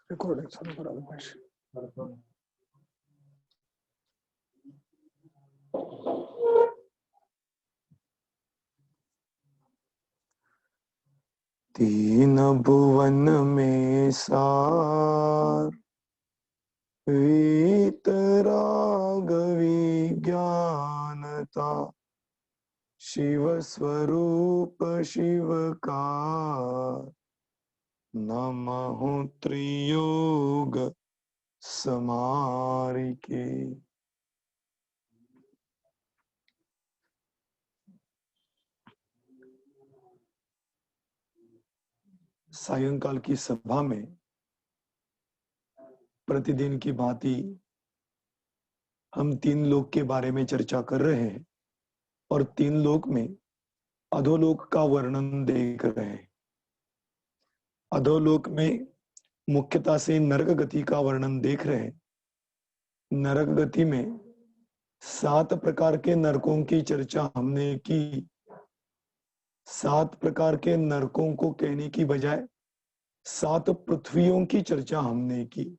Recording चालू करा उमेश। तीन भुवन में सार वीतराग विज्ञानता शिव स्वरूप शिव का नमः त्रियोग समारिके। सायंकाल की सभा में प्रतिदिन की भांति हम तीन लोक के बारे में चर्चा कर रहे हैं और तीन लोक में अधोलोक का वर्णन देख रहे हैं। अधोलोक में मुख्यता से नरक गति का वर्णन देख रहे हैं। नरक गति में 7 प्रकार के नरकों की चर्चा हमने की। 7 प्रकार के नरकों को कहने की बजाय 7 पृथ्वियों की चर्चा हमने की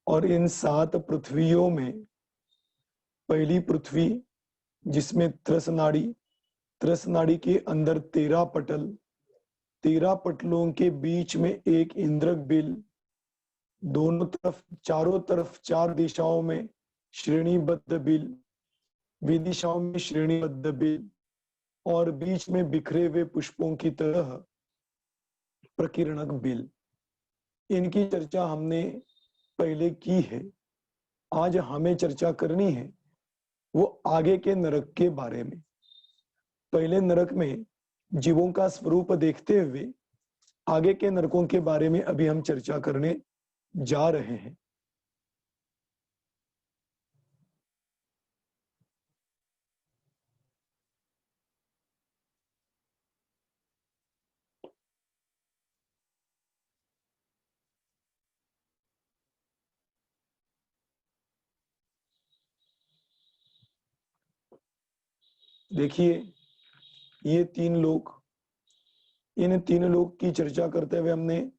और इन 7 पृथ्वियों में पहली पृथ्वी जिसमें त्रस नाड़ी के अंदर 13 पटल, 13 पटलों के बीच में एक इंद्रक बिल, दोनों तरफ चारों तरफ 4 दिशाओं में श्रेणीबद्ध बिल, विदिशाओं में श्रेणीबद्ध बिल और बीच में बिखरे हुए पुष्पों की तरह प्रकीर्णक बिल। इनकी चर्चा हमने पहले की है। आज हमें चर्चा करनी है वो आगे के नरक के बारे में। पहले नरक में जीवों का स्वरूप देखते हुए आगे के नरकों के बारे में अभी हम चर्चा करने जा रहे हैं। देखिए, ये तीन लोक, इन तीन लोक की चर्चा करते हुए हमने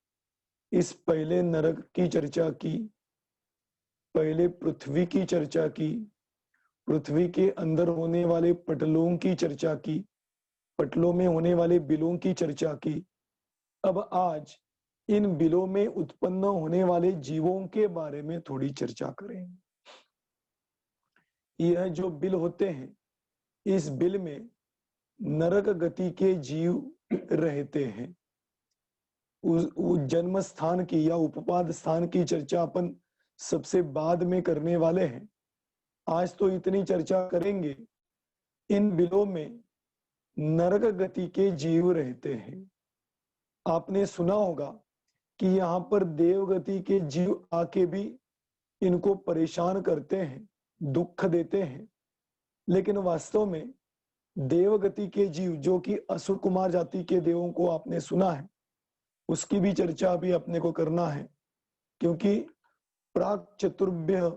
इस पहले नरक की चर्चा की, पहले पृथ्वी की चर्चा की, पृथ्वी के अंदर होने वाले पटलों की चर्चा की, पटलों में होने वाले बिलों की चर्चा की। अब आज इन बिलों में उत्पन्न होने वाले जीवों के बारे में थोड़ी चर्चा करेंगे। यह जो बिल होते हैं, इस बिल में नरक गति के जीव रहते हैं। उस जन्म स्थान की या उपपाद स्थान की चर्चा अपन सबसे बाद में करने वाले हैं। आज तो इतनी चर्चा करेंगे, इन बिलों में नरक गति के जीव रहते हैं। आपने सुना होगा कि यहाँ पर देवगति के जीव आके भी इनको परेशान करते हैं, दुख देते हैं, लेकिन वास्तव में देवगति के जीव जो कि असुर कुमार जाति के देवों को आपने सुना है, उसकी भी चर्चा अभी अपने को करना है। क्योंकि प्राक चतुर्भ्य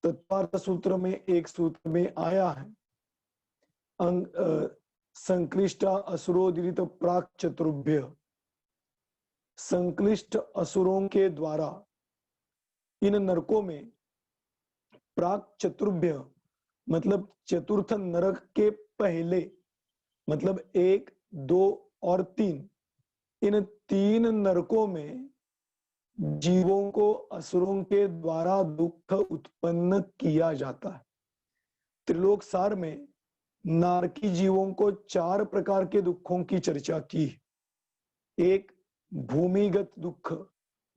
तत्पार्थ सूत्र में एक सूत्र में आया है, संक्लिष्टा असुरोदित प्राक चतुर्भ्य, संक्लिष्ट असुरों के द्वारा इन नरकों में प्राक चतुर्भ्य मतलब चतुर्थ नरक के पहले, मतलब 1, 2 और 3, इन 3 नरकों में जीवों को असुरों के द्वारा दुख उत्पन्न किया जाता है। त्रिलोक सार में नारकी जीवों को 4 प्रकार के दुखों की चर्चा की। एक भूमिगत दुख,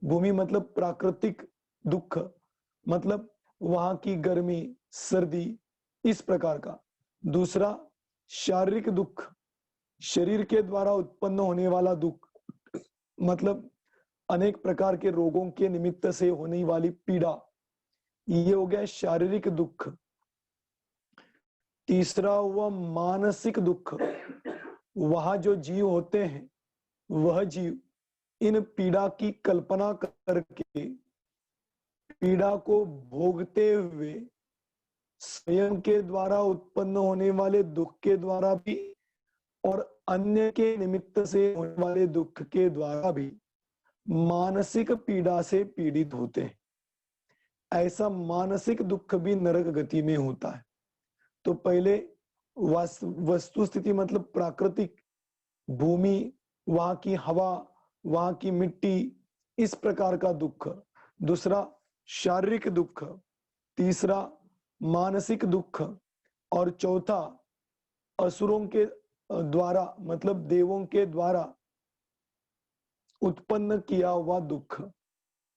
भूमि मतलब प्राकृतिक दुख, मतलब वहां की गर्मी सर्दी इस प्रकार का। दूसरा शारीरिक दुख, शरीर के द्वारा उत्पन्न होने वाला दुख, मतलब अनेक प्रकार के रोगों के निमित्त से होने वाली पीड़ा, ये हो गया शारीरिक दुख। तीसरा हुआ मानसिक दुख, वहां जो जीव होते हैं वह जीव इन पीड़ा की कल्पना करके पीड़ा को भोगते हुए स्वयं के द्वारा उत्पन्न होने वाले दुख के द्वारा भी और अन्य के निमित्त से होने वाले दुख के द्वारा भी मानसिक पीड़ा से पीड़ित होते हैं। ऐसा मानसिक दुख भी नरक गति में होता है। तो पहले वस्तु स्थिति मतलब प्राकृतिक भूमि, वहां की हवा, वहां की मिट्टी, इस प्रकार का दुख। दूसरा शारीरिक दुख, तीसरा मानसिक दुख, और चौथा असुरों के द्वारा मतलब देवों के द्वारा उत्पन्न किया हुआ दुख।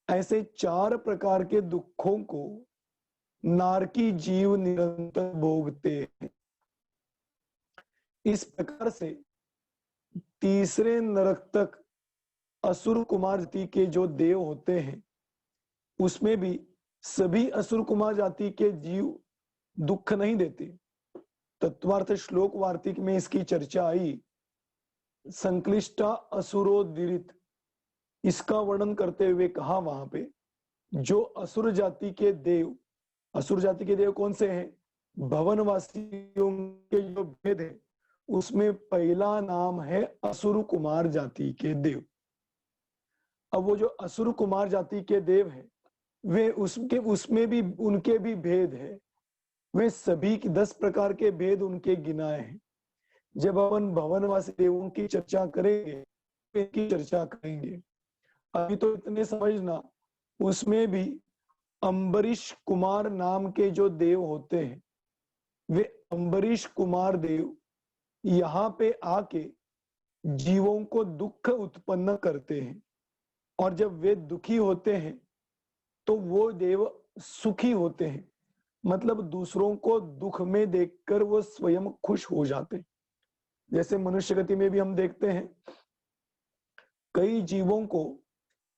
ऐसे 4 प्रकार के दुखों को नारकी जीव निरंतर भोगते हैं। इस प्रकार से तीसरे नरक तक असुर कुमार जाति के जो देव होते हैं, उसमें भी सभी असुर कुमार जाति के जीव दुख नहीं देते। तत्वार्थ श्लोक वार्तिक में इसकी चर्चा आई। संक्लिष्टा असुरोदीरित, इसका वर्णन करते हुए कहा वहां पे, जो असुर जाति के देव, असुर जाति के देव कौन से हैं? भवनवासियों के जो भेद है, उसमें पहला नाम है असुर कुमार जाति के देव। अब वो जो असुर कुमार जाति के देव है, वे उसमें भी उनके भी भेद है। वे सभी 10 प्रकार के भेद उनके गिनाए हैं। जब अपन भवनवासी देवों की चर्चा करेंगे, इनकी चर्चा करेंगे। अभी तो इतने समझना, उसमें भी अम्बरीश कुमार नाम के जो देव होते हैं, वे अम्बरीश कुमार देव यहाँ पे आके जीवों को दुख उत्पन्न करते हैं। और जब वे दुखी होते हैं तो वो देव सुखी होते हैं, मतलब दूसरों को दुख में देखकर वो स्वयं खुश हो जाते हैं। जैसे मनुष्य गति में भी हम देखते हैं, कई जीवों को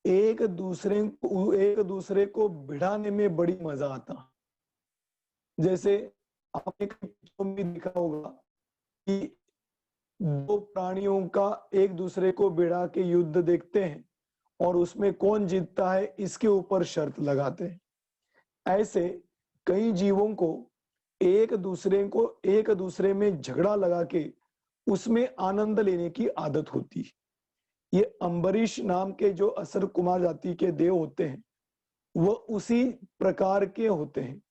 एक दूसरे को भिड़ाने में बड़ी मजा आता। जैसे आपने भी देखा होगा कि 2 प्राणियों का एक दूसरे को भिड़ा के युद्ध देखते हैं और उसमें कौन जीतता है इसके ऊपर शर्त लगाते हैं। ऐसे कई जीवों को एक दूसरे में झगड़ा लगा के उसमें आनंद लेने की आदत होती है। ये अम्बरीश नाम के जो असुर कुमार जाति के देव होते हैं, वो उसी प्रकार के होते हैं।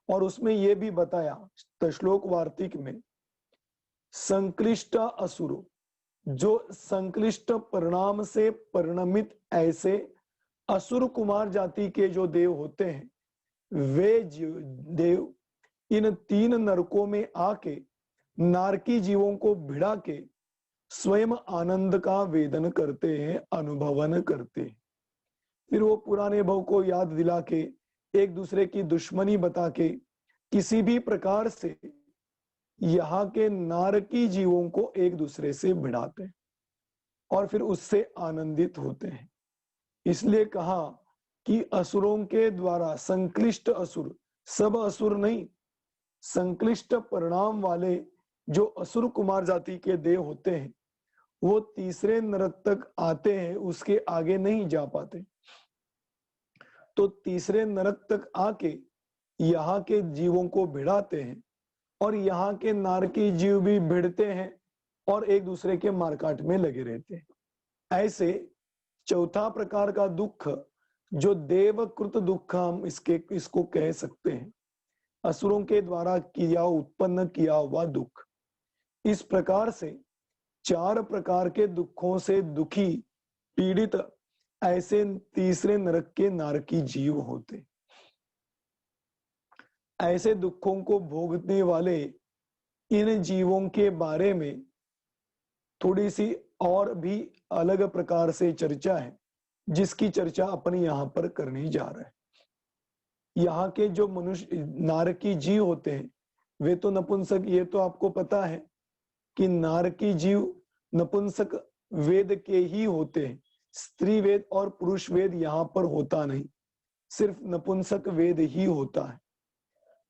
और उसमें ये भी बताया श्लोक वार्तिक में, संक्लिष्ट असुरो, जो संक्लिष्ट परिणाम से परिणमित ऐसे असुर कुमार जाति के जो देव होते हैं, वे देव इन 3 नरकों में आके नारकी जीवों को भिड़ा के स्वयं आनंद का वेदन करते हैं, अनुभवन करते हैं। फिर वो पुराने भव को याद दिला के, एक दूसरे की दुश्मनी बता के, किसी भी प्रकार से यहाँ के नारकी जीवों को एक दूसरे से भिड़ाते हैं और फिर उससे आनंदित होते हैं। इसलिए कहा कि असुरों के द्वारा संक्लिष्ट असुर, सब असुर नहीं, संक्लिष्ट परिणाम वाले जो असुर कुमार जाति के देव होते हैं, वो तीसरे नरक तक आते हैं, उसके आगे नहीं जा पाते। तो तीसरे नरक तक आके यहाँ के जीवों को भिड़ाते हैं और यहाँ के नारकी जीव भी भिड़ते हैं और एक दूसरे के मारकाट में लगे रहते हैं। ऐसे चौथा प्रकार का दुख, जो देवकृत दुख हम इसको कह सकते हैं, असुरों के द्वारा उत्पन्न किया हुआ दुख। इस प्रकार से 4 प्रकार के दुखों से दुखी पीड़ित ऐसे तीसरे नरक के नारकी जीव होते। ऐसे दुखों को भोगने वाले इन जीवों के बारे में थोड़ी सी और भी अलग प्रकार से चर्चा है, जिसकी चर्चा अपन यहाँ पर करने जा रहे हैं। यहाँ के जो मनुष्य नारकी जीव होते हैं, वे तो नपुंसक, ये तो आपको पता है कि नारकी जीव नपुंसक वेद के ही होते हैं। स्त्री वेद और पुरुष वेद यहाँ पर होता नहीं, सिर्फ नपुंसक वेद ही होता है।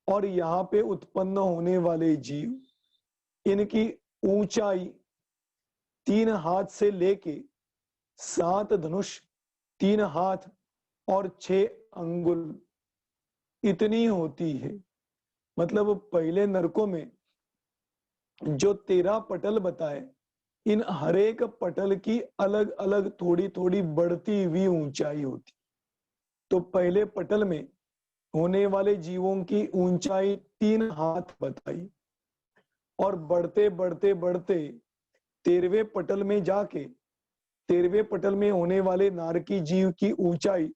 और यहाँ पे उत्पन्न होने वाले जीव, इनकी ऊंचाई 3 हाथ से लेके 7 धनुष, 3 हाथ और 6 अंगुल इतनी होती है। मतलब पहले नरकों में जो 13 पटल बताए, इन हर एक पटल की अलग अलग थोड़ी थोड़ी बढ़ती हुई ऊंचाई होती। तो पहले पटल में होने वाले जीवों की ऊंचाई 3 हाथ बताई, और बढ़ते बढ़ते बढ़ते 13वें पटल में जाके 13वें पटल में होने वाले नारकी जीव की ऊंचाई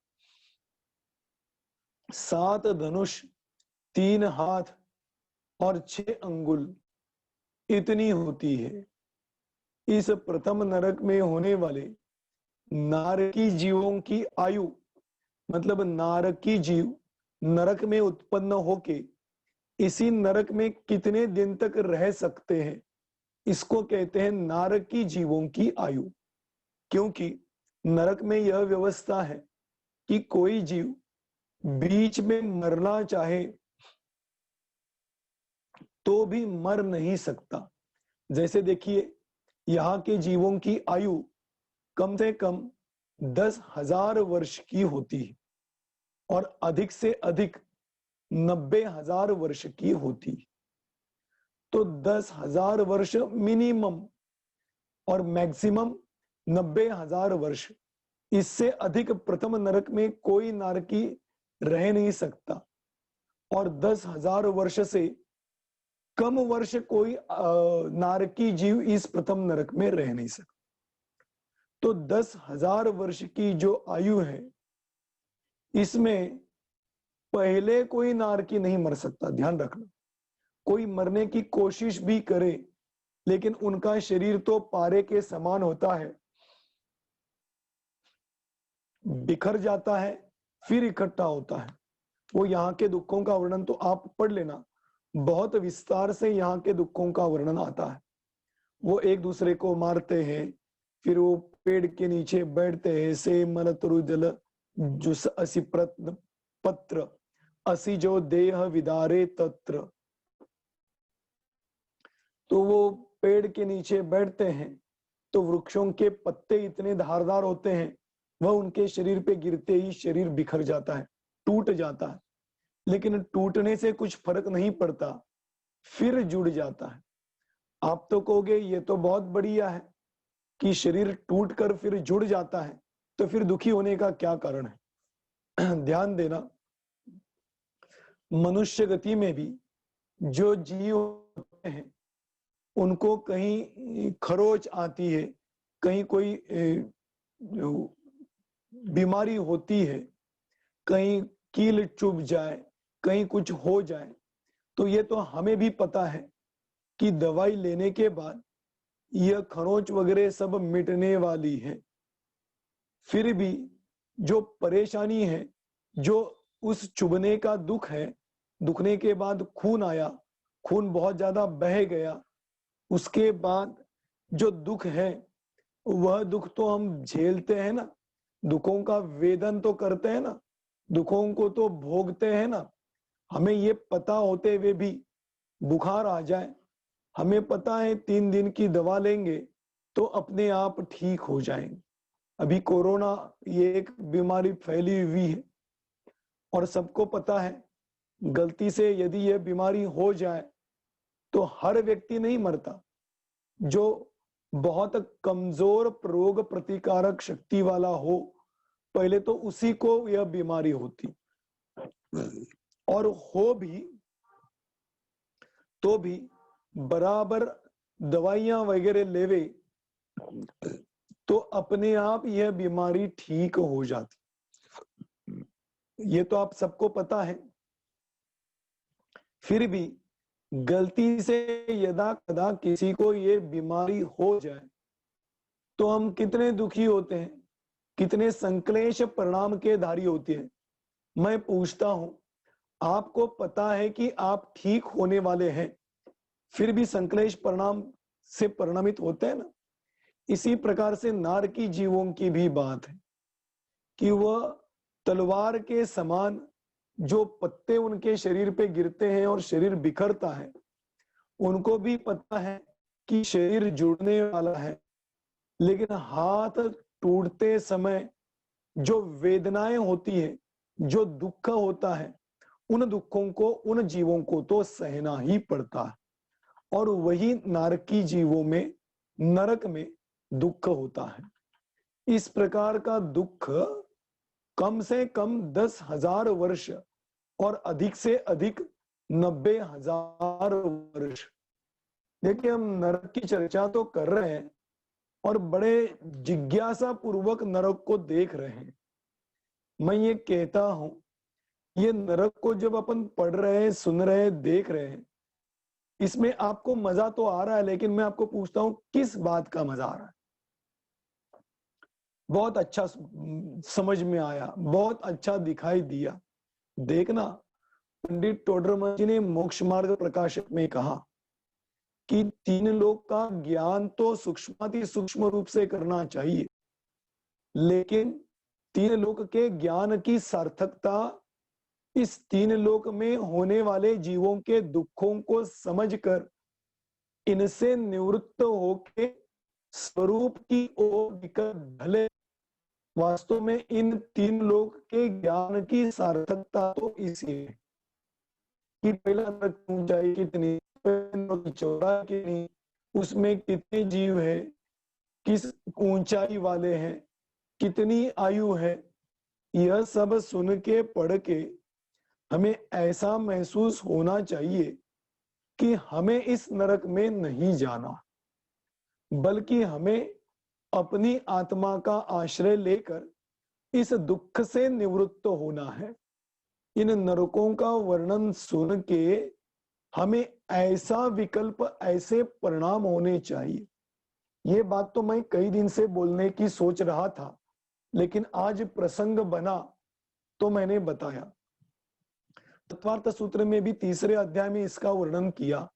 7 धनुष, 3 हाथ और 6 अंगुल इतनी होती है। इस प्रथम नरक में होने वाले नारकी जीवों की आयु, मतलब नारकी जीव नरक में उत्पन्न होके इसी नरक में कितने दिन तक रह सकते हैं, इसको कहते हैं नारकी जीवों की आयु। क्योंकि नरक में यह व्यवस्था है कि कोई जीव बीच में मरना चाहे तो भी मर नहीं सकता। जैसे देखिए, यहाँ के जीवों की आयु कम से कम 10,000 वर्ष की होती है और अधिक से अधिक 90,000 वर्ष की होती। तो 10,000 वर्ष मिनिमम और मैक्सिमम 90,000 वर्ष, इससे अधिक प्रथम नरक में कोई नारकी रह नहीं सकता, और 10,000 वर्ष से कम वर्ष कोई नारकी जीव इस प्रथम नरक में रह नहीं सकता। तो 10,000 वर्ष की जो आयु है, इसमें पहले कोई नारकी नहीं मर सकता। ध्यान रखना, कोई मरने की कोशिश भी करे लेकिन उनका शरीर तो पारे के समान होता है, बिखर जाता है फिर इकट्ठा होता है। वो यहाँ के दुखों का वर्णन तो आप पढ़ लेना, बहुत विस्तार से यहाँ के दुखों का वर्णन आता है। वो एक दूसरे को मारते हैं, फिर वो पेड़ के नीचे बैठते हैं, से मल तरु जल जुस असि पत्र असि जो देह विदारे तत्र। तो वो पेड़ के नीचे बैठते हैं तो वृक्षों के पत्ते इतने धारदार होते हैं, वह उनके शरीर पे गिरते ही शरीर बिखर जाता है, टूट जाता है। लेकिन टूटने से कुछ फर्क नहीं पड़ता, फिर जुड़ जाता है। आप तो कहोगे ये तो बहुत बढ़िया है कि शरीर टूट कर फिर जुड़ जाता है, तो फिर दुखी होने का क्या कारण है। ध्यान देना, मनुष्य गति में भी जो जीव होते हैं उनको कहीं खरोच आती है, कहीं कोई बीमारी होती है, कहीं कील चुभ जाए, कहीं कुछ हो जाए, तो ये तो हमें भी पता है कि दवाई लेने के बाद यह खरोच वगैरह सब मिटने वाली है। फिर भी जो परेशानी है, जो उस चुभने का दुख है, दुखने के बाद खून आया, खून बहुत ज्यादा बह गया, उसके बाद जो दुख है वह दुख तो हम झेलते हैं ना, दुखों का वेदन तो करते हैं ना, दुखों को तो भोगते हैं ना। हमें ये पता होते हुए भी बुखार आ जाए, हमें पता है 3 दिन की दवा लेंगे तो अपने आप ठीक हो जाएंगे। अभी कोरोना ये एक बीमारी फैली हुई है और सबको पता है गलती से यदि यह बीमारी हो जाए तो हर व्यक्ति नहीं मरता, जो बहुत कमजोर रोग प्रतिकारक शक्ति वाला हो पहले तो उसी को यह बीमारी होती, और हो भी तो भी बराबर दवाइयां वगैरह लेवे तो अपने आप यह बीमारी ठीक हो जाती। ये तो आप सबको पता है। फिर भी गलती से यदा कदा किसी को ये बीमारी हो जाए तो हम कितने दुखी होते हैं, कितने संक्लेश परिणाम के धारी होते हैं। मैं पूछता हूं, आपको पता है कि आप ठीक होने वाले हैं, फिर भी संक्लेश परिणाम से परिणामित होते हैं ना। इसी प्रकार से नारकी जीवों की भी बात है कि वह तलवार के समान जो पत्ते उनके शरीर पे गिरते हैं और शरीर बिखरता है, उनको भी पता है कि शरीर जुड़ने वाला है, लेकिन हाथ टूटते समय जो वेदनाएं होती है, जो दुख होता है, उन दुखों को उन जीवों को तो सहना ही पड़ता है। और वही नारकी जीवों में नरक में दुख होता है। इस प्रकार का दुख कम से कम 10,000 वर्ष और अधिक से अधिक 90,000 वर्ष। देखिए, हम नरक की चर्चा तो कर रहे हैं और बड़े जिज्ञासा पूर्वक नरक को देख रहे हैं। मैं ये कहता हूं, ये नरक को जब अपन पढ़ रहे हैं, सुन रहे हैं, देख रहे हैं, इसमें आपको मजा तो आ रहा है, लेकिन मैं आपको पूछता हूं किस बात का मजा आ रहा है? बहुत अच्छा समझ में आया, बहुत अच्छा दिखाई दिया। देखना, पंडित टोडरमल जी ने मोक्ष मार्ग प्रकाशक में कहा कि 3 लोक का ज्ञान तो सूक्ष्माति सूक्ष्म रूप से करना चाहिए, लेकिन 3 लोक के ज्ञान की सार्थकता इस 3 लोक में होने वाले जीवों के दुखों को समझकर इनसे निवृत्त होके स्वरूप की ओर निकल ढले। वास्तव में इन 3 लोक के ज्ञान की सार्थकता तो इसी है कि पहला नरक ऊंचाई कितनी, चौड़ाई कितनी, उसमें कितने जीव है, किस ऊंचाई वाले हैं, कितनी आयु है, यह सब सुन के पढ़ के हमें ऐसा महसूस होना चाहिए कि हमें इस नरक में नहीं जाना, बल्कि हमें अपनी आत्मा का आश्रय लेकर इस दुख से निवृत्त होना है। इन नरकों का वर्णन सुन के हमें ऐसा विकल्प, ऐसे परिणाम होने चाहिए। ये बात तो मैं कई दिन से बोलने की सोच रहा था, लेकिन आज प्रसंग बना तो मैंने बताया। तत्वार्थ सूत्र में भी 3रे अध्याय में इसका वर्णन किया।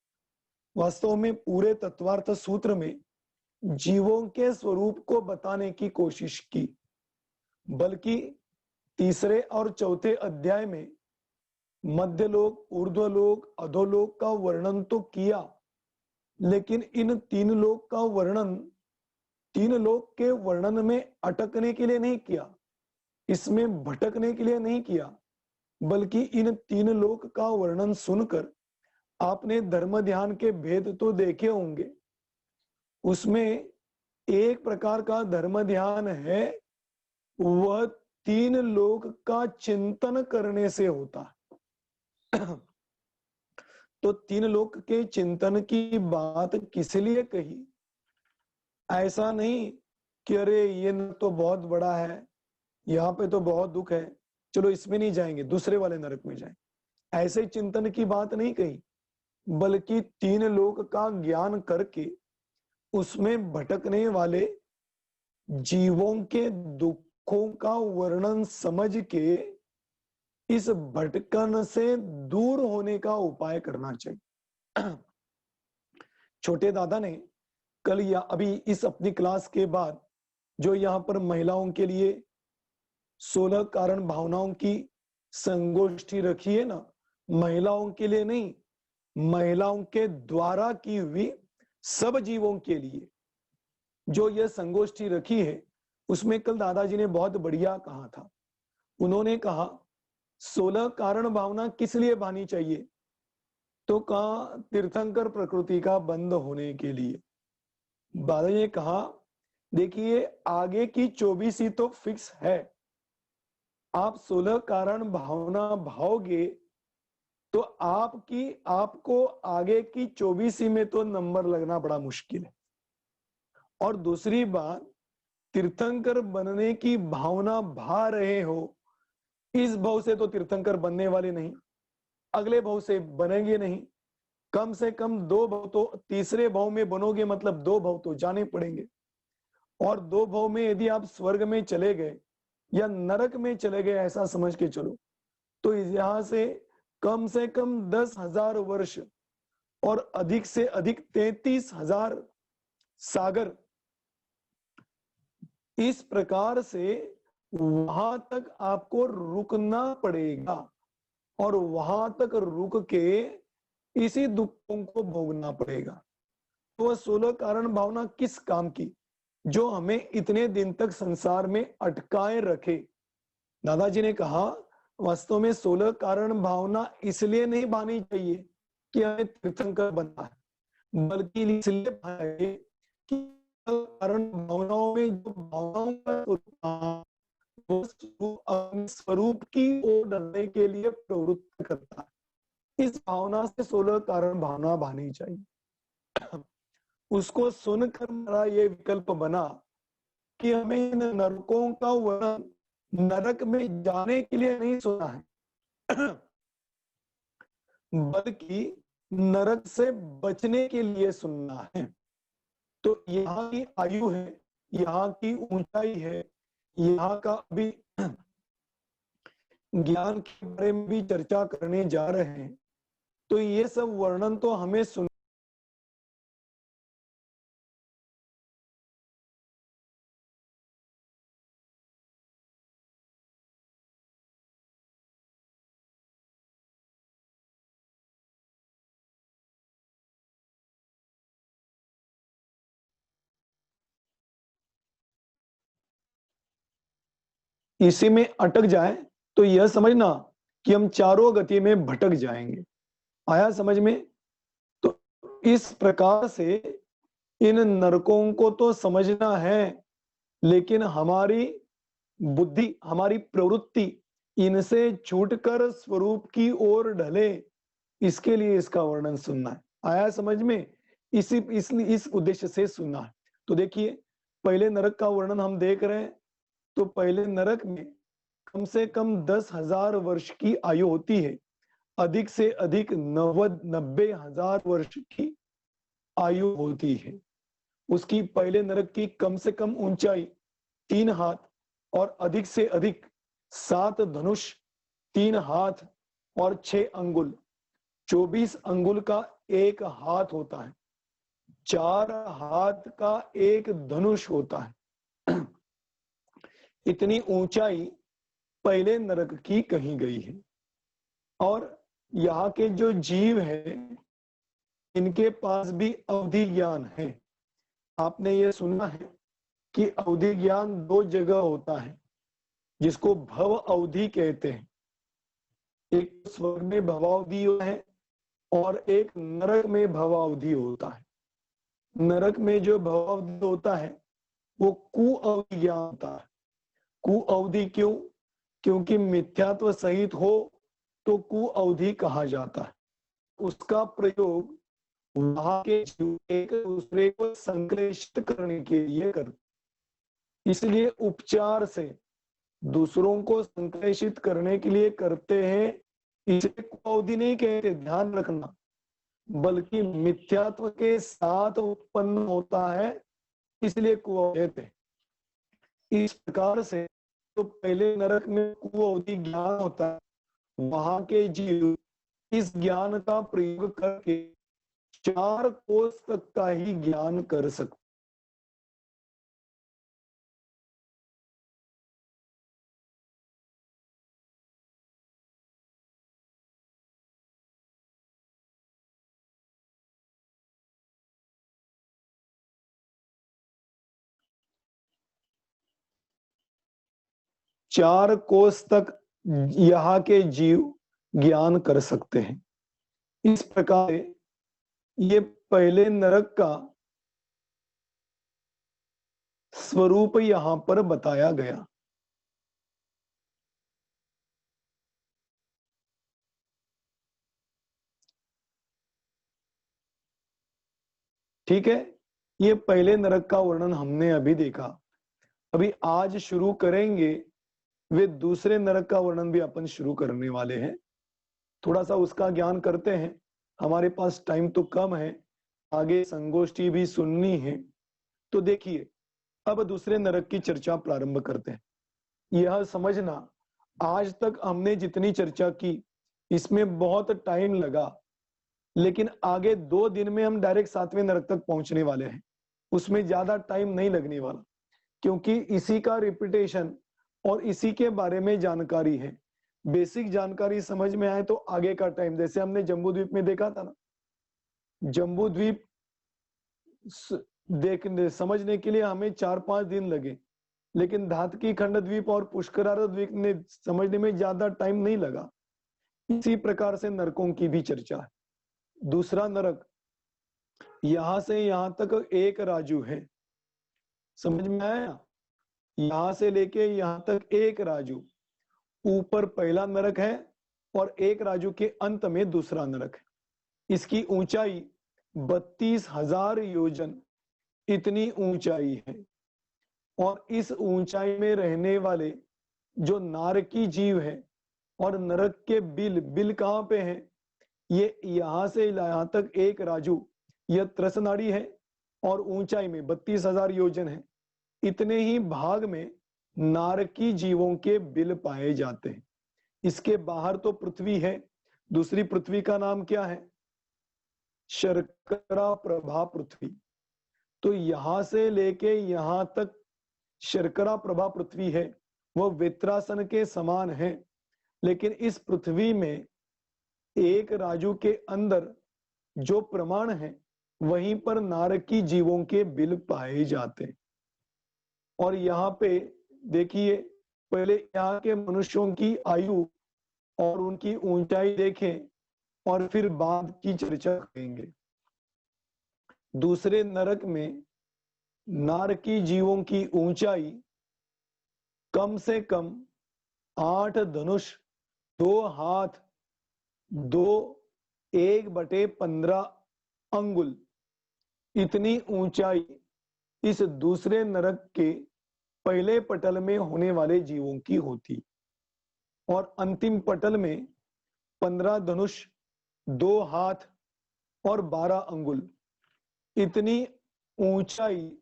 वास्तव में पूरे तत्वार्थ सूत्र में जीवों के स्वरूप को बताने की कोशिश की, बल्कि 3रे और 4थे अध्याय में मध्यलोक, ऊर्ध्वलोक, अधोलोक का वर्णन तो किया, लेकिन इन 3 लोक का वर्णन 3 लोक के वर्णन में अटकने के लिए नहीं किया, इसमें भटकने के लिए नहीं किया, बल्कि इन 3 लोक का वर्णन सुनकर आपने धर्म ध्यान के भेद तो देखे होंगे। उसमें एक प्रकार का धर्म ध्यान है, वह 3 लोक का चिंतन करने से होता है। तो 3 लोक के चिंतन की बात किस लिए कही? ऐसा नहीं कि अरे ये तो बहुत बड़ा है, यहाँ पे तो बहुत दुख है, चलो इसमें नहीं जाएंगे, दूसरे वाले नरक में जाएं। ऐसे चिंतन की बात नहीं कही, बल्कि 3 लोक का ज्ञान करके उसमें भटकने वाले जीवों के दुखों का वर्णन समझ के इस भटकन से दूर होने का उपाय करना चाहिए। छोटे दादा ने कल या अभी इस अपनी क्लास के बाद जो यहाँ पर महिलाओं के लिए 16 कारण भावनाओं की संगोष्ठी रखी है ना, महिलाओं के लिए नहीं, महिलाओं के द्वारा की हुई सब जीवों के लिए जो यह संगोष्ठी रखी है, उसमें कल दादाजी ने बहुत बढ़िया कहा था। उन्होंने कहा 16 कारण भावना किस लिए भानी चाहिए? तो कहा तीर्थंकर प्रकृति का बंद होने के लिए। दादाजी ने कहा देखिए, आगे की 24 ही तो फिक्स है, आप 16 कारण भावना भाओगे तो आपको आगे की 24 में तो नंबर लगना बड़ा मुश्किल है। और दूसरी बात, तीर्थंकर बनने की भावना भा रहे हो, इस भाव से तो तीर्थंकर बनने वाले नहीं, अगले भाव से बनेंगे नहीं, कम से कम 2 भाव तो, 3रे भाव में बनोगे मतलब 2 भाव तो जाने पड़ेंगे। और 2 भाव में यदि आप स्वर्ग में चले गए या नरक में चले गए, ऐसा समझ के चलो, तो यहां से कम 10,000 वर्ष और अधिक से अधिक 33,000 सागर, इस प्रकार से वहां तक आपको रुकना पड़ेगा और वहां तक रुक के इसी दुखों को भोगना पड़ेगा। तो वह 16 कारण भावना किस काम की, जो हमें इतने दिन तक संसार में अटकाए रखे? दादाजी ने कहा वास्तव में 16 कारण भावना इसलिए नहीं भानी चाहिए कि हमें तीर्थंकर बनना है, बल्कि इसलिए कि कारण भावनाओं में जो भावनाओं का वो अपने स्वरूप की ओर ढलने के लिए प्रवृत्त करता है। इस भावना से 16 कारण भावना भानी चाहिए। उसको सुनकर मेरा ये विकल्प बना कि हमें इन नरकों का वर्णन नरक में जाने के लिए नहीं सुना है, बल्कि नरक से बचने के लिए सुनना है। तो यहाँ की आयु है, यहाँ की ऊंचाई है, यहाँ का अभी ज्ञान के बारे में भी चर्चा करने जा रहे हैं। तो ये सब वर्णन तो हमें सुन इसी में अटक जाए तो यह समझना कि हम चारों गति में भटक जाएंगे। आया समझ में? तो इस प्रकार से इन नरकों को तो समझना है, लेकिन हमारी बुद्धि, हमारी प्रवृत्ति इनसे छूटकर स्वरूप की ओर ढले, इसके लिए इसका वर्णन सुनना है। आया समझ में? इस उद्देश्य से सुनना है। तो देखिए, पहले नरक का वर्णन हम देख रहे हैं। तो पहले नरक में कम से कम 10,000 वर्ष की आयु होती है, अधिक से अधिक 90,000 वर्ष की आयु होती है। उसकी पहले नरक की कम से कम ऊंचाई 3 हाथ और अधिक से अधिक 7 धनुष, 3 हाथ और 6 अंगुल, 24 अंगुल का एक हाथ होता है, 4 हाथ का एक धनुष होता है। इतनी ऊंचाई पहले नरक की कही गई है। और यहाँ के जो जीव है, इनके पास भी अवधि ज्ञान है। आपने ये सुना है कि अवधि ज्ञान 2 जगह होता है, जिसको भव अवधि कहते हैं। एक स्वर्ग में भवावधि है और एक नरक में भवावधि होता है। नरक में जो भवावधि होता है वो कुअवधि ज्ञान होता है। कुअवधि क्यों? क्योंकि मिथ्यात्व सहित हो तो कुअवधि कहा जाता है। उसका प्रयोग वहां के जीव एक दूसरे को संश्लेषित करने के लिए करते, इसलिए उपचार से दूसरों को संश्लेषित करने के लिए करते हैं। इसे कुअवधि नहीं कहते, ध्यान रखना, बल्कि मिथ्यात्व के साथ उत्पन्न होता है, इसलिए कुअवधि कहते हैं। इस प्रकार से तो पहले नरक में कुअवधि ज्ञान होता है, वहां के जीव इस ज्ञान का प्रयोग करके 4 कोस तक का ही ज्ञान कर सकते। चार कोस तक यहाँ के जीव ज्ञान कर सकते हैं। इस प्रकार ये पहले नरक का स्वरूप यहाँ पर बताया गया। ठीक है, ये पहले नरक का वर्णन हमने अभी देखा। अभी आज शुरू करेंगे वे दूसरे नरक का वर्णन भी अपन शुरू करने वाले हैं। थोड़ा सा उसका ज्ञान करते हैं, हमारे पास टाइम तो कम है, आगे संगोष्ठी भी सुननी है। तो देखिए, अब दूसरे नरक की चर्चा प्रारंभ करते हैं। यह समझना, आज तक हमने जितनी चर्चा की इसमें बहुत टाइम लगा, लेकिन आगे 2 दिन में हम डायरेक्ट 7वें नरक तक पहुंचने वाले हैं। उसमें ज्यादा टाइम नहीं लगने वाला, क्योंकि इसी का रिपीटेशन और इसी के बारे में जानकारी है। बेसिक जानकारी समझ में आए तो आगे का टाइम, जैसे हमने जम्बू द्वीप में देखा था ना, जम्बू द्वीप देखने समझने के लिए हमें 4-5 दिन लगे, लेकिन धातकी खंड द्वीप और पुष्करार द्वीप ने समझने में ज्यादा टाइम नहीं लगा। इसी प्रकार से नरकों की भी चर्चा है। दूसरा नरक यहां से यहां तक एक राजू है, समझ में आया? यहां से लेके यहां तक एक राजू, ऊपर पहला नरक है और एक राजू के अंत में दूसरा नरक है। इसकी ऊंचाई 32,000 योजन इतनी ऊंचाई है। और इस ऊंचाई में रहने वाले जो नारकी जीव है, और नरक के बिल, बिल कहाँ पे है? ये यहां से यहां तक एक राजू, यह त्रसनाड़ी है और ऊंचाई में 32,000 योजन है। इतने ही भाग में नारकी जीवों के बिल पाए जाते हैं। इसके बाहर तो पृथ्वी है। दूसरी पृथ्वी का नाम क्या है? शर्करा प्रभा पृथ्वी। तो यहां से लेके यहां तक शर्करा प्रभा पृथ्वी है, वह वेत्रासन के समान है। लेकिन इस पृथ्वी में एक राजू के अंदर जो प्रमाण है, वहीं पर नारकी जीवों के बिल पाए जाते हैं। और यहाँ पे देखिए, पहले यहाँ के मनुष्यों की आयु और उनकी ऊंचाई देखें और फिर बाद की चर्चा करेंगे। दूसरे नरक में नारकी जीवों की ऊंचाई कम से कम 8 धनुष, 2 हाथ, 2 1/15 अंगुल इतनी ऊंचाई इस दूसरे नरक के पहले पटल में होने वाले जीवों की होती। और अंतिम पटल में 15 धनुष, 2 हाथ और 12 अंगुल इतनी ऊंचाई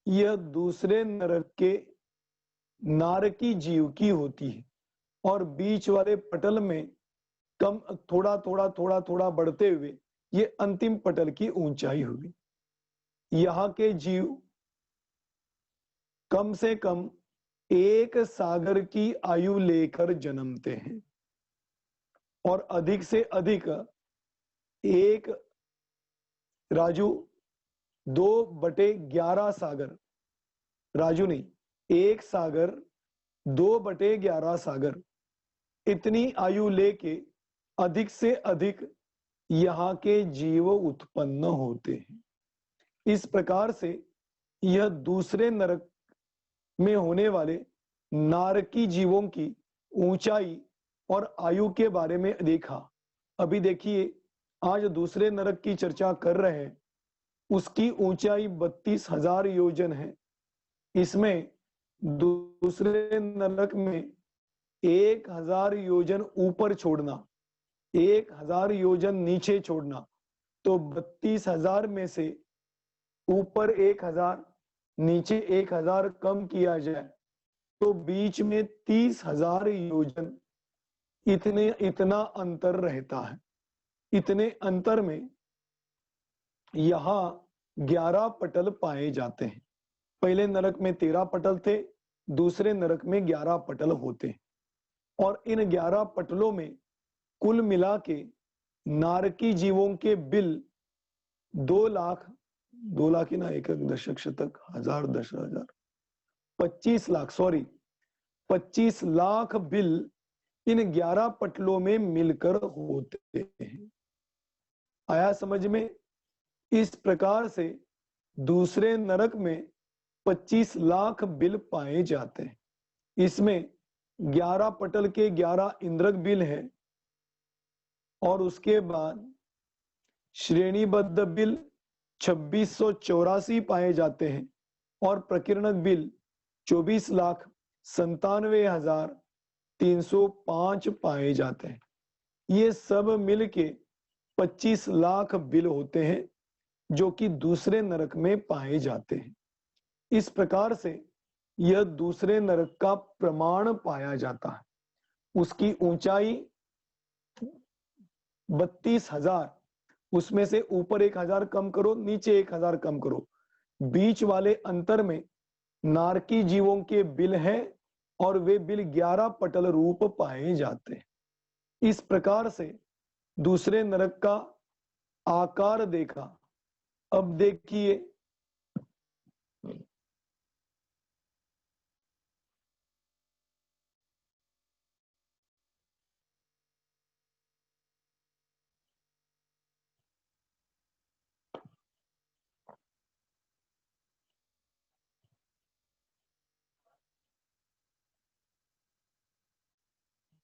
यह दूसरे नरक के नारकी जीव की होती है। और बीच वाले पटल में कम, थोड़ा थोड़ा थोड़ा थोड़ा बढ़ते हुए ये अंतिम पटल की ऊंचाई हुई। यहाँ के जीव कम से कम एक सागर की आयु लेकर जन्मते हैं, और अधिक से अधिक एक राजू 2/11 सागर, राजू नहीं, एक सागर 2/11 सागर इतनी आयु लेके अधिक से अधिक यहाँ के जीव उत्पन्न होते हैं। इस प्रकार से यह दूसरे नरक में होने वाले नारकी जीवों की ऊंचाई और आयु के बारे में देखा। अभी देखिए, आज दूसरे नरक की चर्चा कर रहे हैं। उसकी ऊंचाई 32,000 योजन है। इसमें दूसरे नरक में 1,000 योजन ऊपर छोड़ना, 1,000 योजन नीचे छोड़ना, तो 32,000 में से ऊपर 1,000, नीचे 1,000 कम किया जाए तो बीच में 30,000 योजन इतना अंतर रहता है। इतने अंतर में यहाँ 11 पटल पाए जाते हैं। पहले नरक में 13 पटल थे, दूसरे नरक में 11 पटल होते हैं। और इन 11 पटलों में कुल मिला के नारकी जीवों के बिल 2 लाख ही ना, 1 दशक शतक, 1000 10 हजार, 25 लाख, सॉरी 25 लाख बिल इन 11 पटलों में मिलकर होते हैं। आया समझ में? इस प्रकार से दूसरे नरक में 25 लाख बिल पाए जाते हैं। इसमें 11 पटल के 11 इंद्रक बिल है, और उसके बाद श्रेणीबद्ध बिल 2684 पाए जाते हैं, और प्रकीर्णक बिल 24,97,305 पाए जाते हैं। ये सब मिलके 25 लाख बिल होते हैं जो कि दूसरे नरक में पाए जाते हैं। इस प्रकार से यह दूसरे नरक का प्रमाण पाया जाता है। उसकी ऊंचाई 32,000, उसमें से ऊपर 1,000 कम करो, नीचे 1,000 कम करो, बीच वाले अंतर में नारकी जीवों के बिल हैं, और वे बिल 11 पटल रूप पाए जाते हैं। इस प्रकार से दूसरे नरक का आकार देखा। अब देखिए,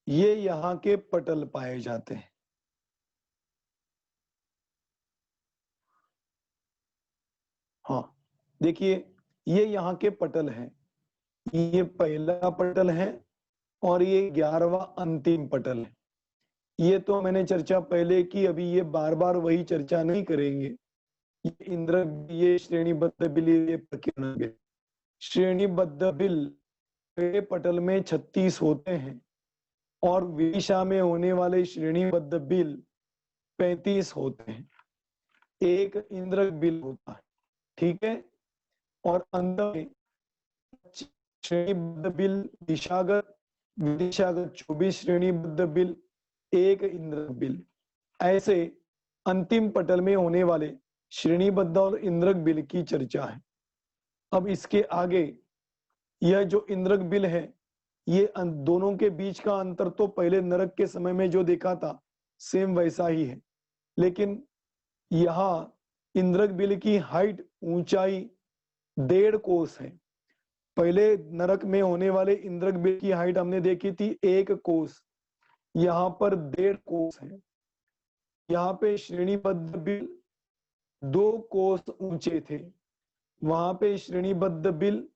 ये यहाँ के पटल पाए जाते हैं। हाँ, देखिए ये यहाँ के पटल हैं। ये पहला पटल है और ये 11वां अंतिम पटल है। ये तो मैंने चर्चा पहले की, अभी ये बार बार वही चर्चा नहीं करेंगे। ये इंद्र, ये श्रेणीबद्ध बिल, ये प्रकीर्ण बिल। श्रेणीबद्ध बिल पहले पटल में 36 होते हैं और विदिशा में होने वाले श्रेणीबद्ध बिल 35 होते हैं। एक इंद्र बिल होता है, ठीक है। और अंदर में श्रेणीबद्ध बिल, दिशागत विदिशागत 24 श्रेणीबद्ध बिल, एक इंद्र बिल। ऐसे अंतिम पटल में होने वाले श्रेणीबद्ध और इंद्रक बिल की चर्चा है। अब इसके आगे यह जो इंद्रक बिल है, ये दोनों के बीच का अंतर तो पहले नरक के समय में जो देखा था सेम वैसा ही है, लेकिन यहाँ इंद्रक बिल की हाइट, ऊंचाई 1.5 कोस है। पहले नरक में होने वाले इंद्रक बिल की हाइट हमने देखी थी 1 कोस, यहाँ पर 1.5 कोस है। यहाँ पे श्रेणीबद्ध बिल 2 कोस ऊंचे थे, वहां पे श्रेणीबद्ध बिल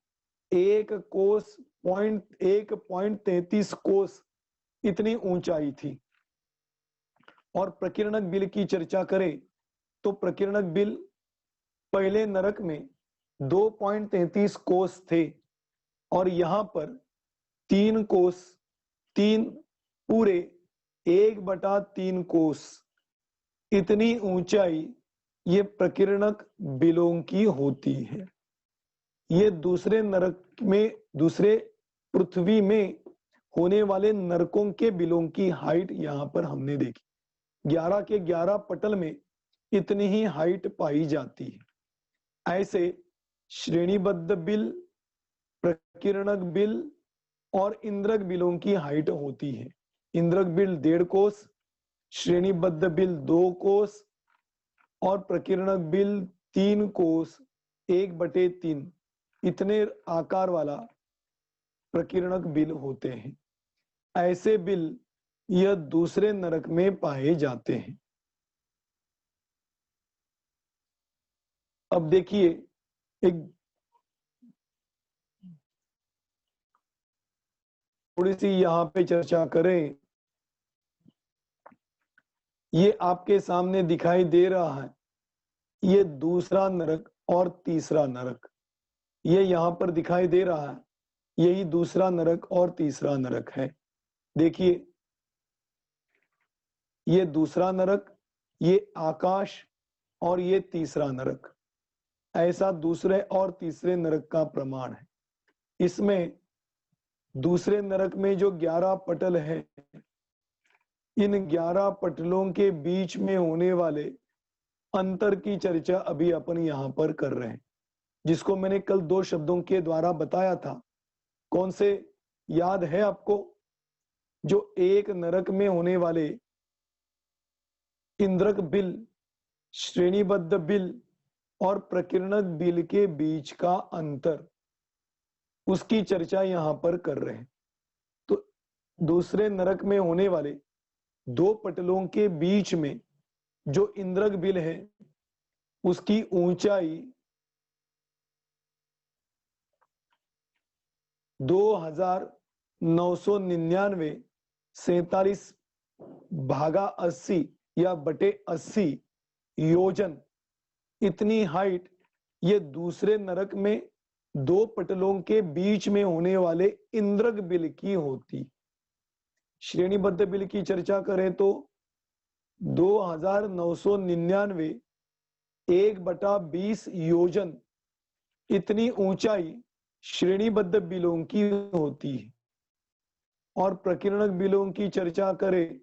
1 कोस 1.33 कोस इतनी ऊंचाई थी। और प्रकीर्णक बिल की चर्चा करें तो प्रकीर्णक बिल पहले नरक में 2.33 कोस थे और यहाँ पर 3 कोस, 3 पूरे 1/3 कोस इतनी ऊंचाई ये प्रकीर्णक बिलों की होती है। ये दूसरे नरक में, दूसरे पृथ्वी में होने वाले नरकों के बिलों की हाइट यहाँ पर हमने देखी। 11 के 11 पटल में इतनी ही हाइट पाई जाती है। ऐसे श्रेणीबद्ध बिल, प्रकीर्णक बिल और इंद्रक बिलों की हाइट होती है। इंद्रक बिल 1.5 कोस, श्रेणीबद्ध बिल 2 कोस और प्रकीर्णक बिल 3 कोस 1/3 इतने आकार वाला प्रकीर्णक बिल होते हैं। ऐसे बिल यह दूसरे नरक में पाए जाते हैं। अब देखिए, एक थोड़ी सी यहाँ पे चर्चा करें। ये आपके सामने दिखाई दे रहा है, ये दूसरा नरक और तीसरा नरक, ये यहाँ पर दिखाई दे रहा है, यही दूसरा नरक और तीसरा नरक है। देखिए, ये दूसरा नरक, ये आकाश और ये तीसरा नरक, ऐसा दूसरे और तीसरे नरक का प्रमाण है। इसमें दूसरे नरक में जो 11 पटल है, इन 11 पटलों के बीच में होने वाले अंतर की चर्चा अभी अपन यहां पर कर रहे हैं, जिसको मैंने कल 2 शब्दों के द्वारा बताया था। कौन से याद है आपको? जो एक नरक में होने वाले इंद्रक बिल, श्रेणीबद्ध बिल और प्रकीर्णक बिल के बीच का अंतर, उसकी चर्चा यहां पर कर रहे हैं। तो दूसरे नरक में होने वाले 2 पटलों के बीच में जो इंद्रक बिल है, उसकी ऊंचाई 2999 47 भागा 80 या बटे 80 योजन इतनी हाइट ये दूसरे नरक में 2 पटलों के बीच में होने वाले इंद्रक बिल की होती। श्रेणीबद्ध बिल की चर्चा करें तो 2999 1/20 योजन इतनी ऊंचाई श्रेणीबद्ध बिलों की होती है। और प्रकीर्णक बिलों की चर्चा करें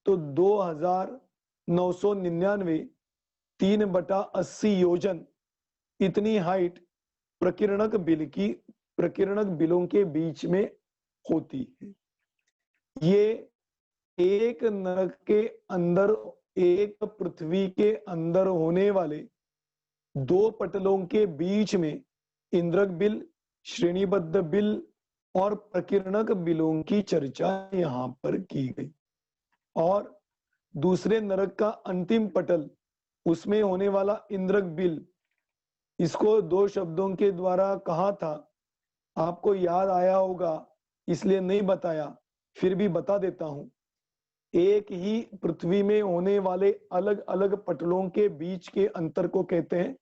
तो 2999 3/80 योजन इतनी हाइट प्रकीर्णक बिल की, प्रकीर्णक बिलों के बीच में होती है। ये एक नरक के अंदर, एक पृथ्वी के अंदर होने वाले 2 पटलों के बीच में इंद्रक बिल, श्रेणीबद्ध बिल और प्रकीर्णक बिलों की चर्चा यहाँ पर की गई। और दूसरे नरक का अंतिम पटल, उसमें होने वाला इंद्रक बिल, इसको दो शब्दों के द्वारा कहा था, आपको याद आया होगा, इसलिए नहीं बताया, फिर भी बता देता हूं। एक ही पृथ्वी में होने वाले अलग अलग पटलों के बीच के अंतर को कहते हैं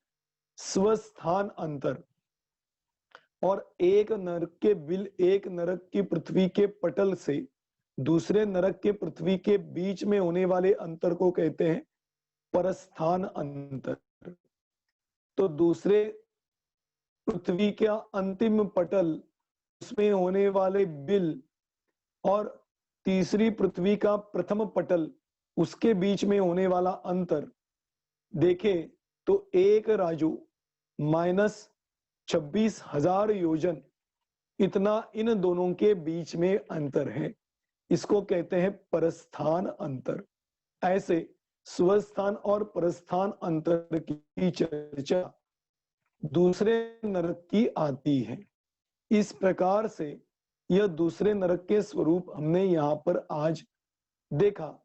स्वस्थान अंतर। और एक नरक के बिल, एक नरक की पृथ्वी के पटल से दूसरे नरक के पृथ्वी के बीच में होने वाले अंतर को कहते हैं परस्थान अंतर। तो दूसरे पृथ्वी का अंतिम पटल, उसमें होने वाले बिल, और तीसरी पृथ्वी का प्रथम पटल, उसके बीच में होने वाला अंतर देखे तो एक राजू -26,000 योजन, इतना इन दोनों के बीच में अंतर है। इसको कहते हैं परस्थान अंतर। ऐसे स्वस्थान और परस्थान अंतर की चर्चा दूसरे नरक की आती है। इस प्रकार से यह दूसरे नरक के स्वरूप हमने यहाँ पर आज देखा।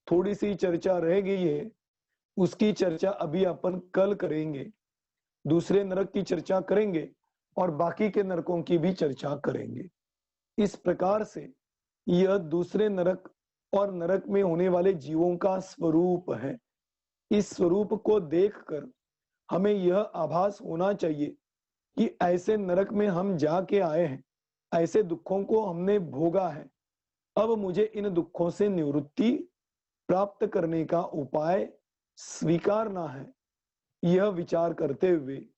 थोड़ी सी चर्चा रह गई है, उसकी चर्चा अभी अपन कल करेंगे। दूसरे नरक की चर्चा करेंगे और बाकी के नरकों की भी चर्चा करेंगे। इस प्रकार से यह दूसरे नरक और नरक में होने वाले जीवों का स्वरूप है। इस स्वरूप को देखकर हमें यह आभास होना चाहिए कि ऐसे नरक में हम जाके आए हैं, ऐसे दुखों को हमने भोगा है, अब मुझे इन दुखों से निवृत्ति प्राप्त करने का उपाय स्वीकारना है। यह विचार करते हुए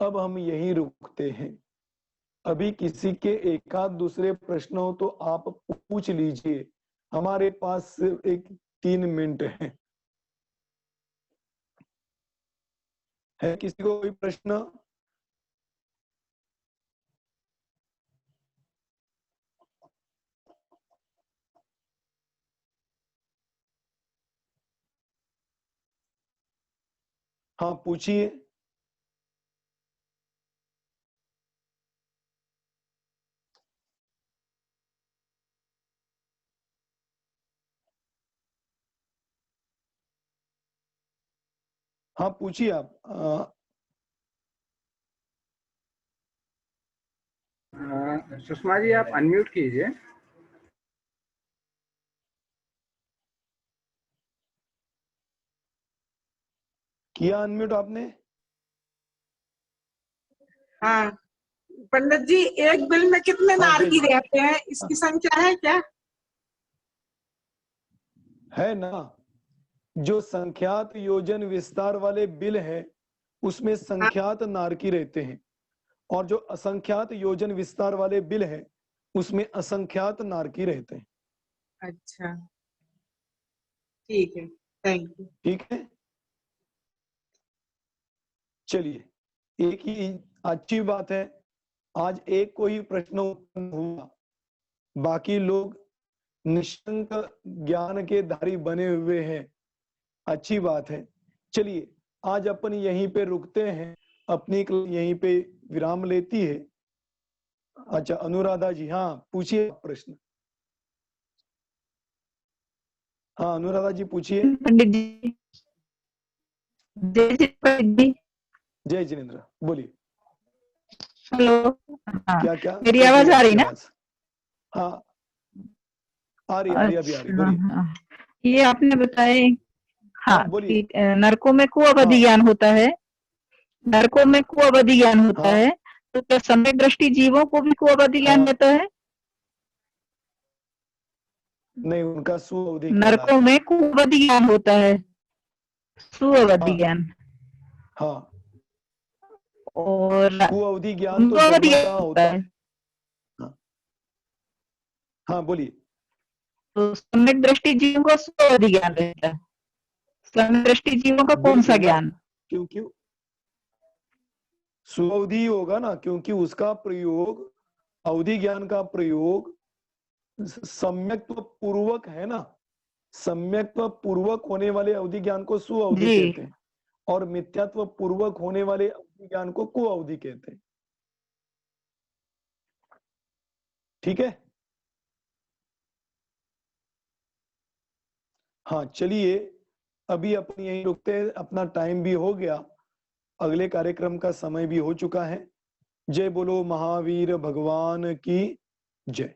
अब हम यहीं रुकते हैं। अभी किसी के एकाध दूसरे प्रश्न हो तो आप पूछ लीजिए, हमारे पास सिर्फ 3 मिनट है किसी को कोई प्रश्न? हाँ पूछिए। हाँ पूछिए आप। सुषमा जी आप अनम्यूट कीजिए। किया अनम्यूट आपने? हाँ पंडित जी, एक बिल में कितने हाँ नारकी जय रहते हैं, इसकी संख्या है क्या? है ना। जो संख्यात योजन विस्तार वाले बिल है उसमें संख्यात नारकी रहते हैं, और जो असंख्यात योजन विस्तार वाले बिल है उसमें असंख्यात नारकी रहते हैं। अच्छा ठीक है, थैंक यू। ठीक है, चलिए। एक ही अच्छी बात है, आज एक को ही प्रश्न उत्पन्न हुआ, बाकी लोग निशंक ज्ञान के धारी बने हुए हैं। अच्छी बात है। चलिए आज अपन यहीं पे रुकते हैं, अपनी यहीं पे विराम लेती है। अच्छा अनुराधा जी, हाँ पूछिए प्रश्न। हाँ अनुराधा जी पूछिए। पंडित जी, जय पंडित जी। जय जिनेन्द्र, बोलिए। हेलो, हाँ क्या क्या मेरी कट आवाज रही आ रही आपकी ना? आवाज? हाँ आ रही, अभी आ रही, अच्छा, बोलिए। हाँ। ये आपने बताए, हाँ हाँ बोलिए। कि नरकों में कुअवधि हाँ ज्ञान होता है, नरकों में कुअवधि ज्ञान होता हाँ है, तो क्या सम्यक दृष्टि जीवों को भी कुअवधि ज्ञान हाँ, होता है? नहीं उनका सुअवधि कहलाता नरकों है। में कुअवधि ज्ञान होता है, सुअवधि हाँ ज्ञान, हाँ, और कुअवधि ज्ञान तो कुअवधि जन्मतः ज्ञान होता होता है, है। हाँ हाँ बोलिए। तो सम्यक दृष्टि जीवों का सुअवधि ज्ञान रहता है। सम्यक दृष्टि जीवों का कौन सा बिल्कुल ना, ज्ञान? क्योंकि सुअवधि होगा ना, क्योंकि उसका प्रयोग, अवधि ज्ञान का प्रयोग सम्यक्त्व पूर्वक है ना। सम्यक्त्व पूर्वक होने वाले अवधि ज्ञान को सुअवधि जी, कहते हैं, और मिथ्यात्व पूर्वक होने वाले अवधि ज्ञान को कुअवधि कहते हैं। ठीक है। हाँ चलिए, अभी अपन यहीं रुकते हैं, अपना टाइम भी हो गया, अगले कार्यक्रम का समय भी हो चुका है। जय बोलो महावीर भगवान की जय।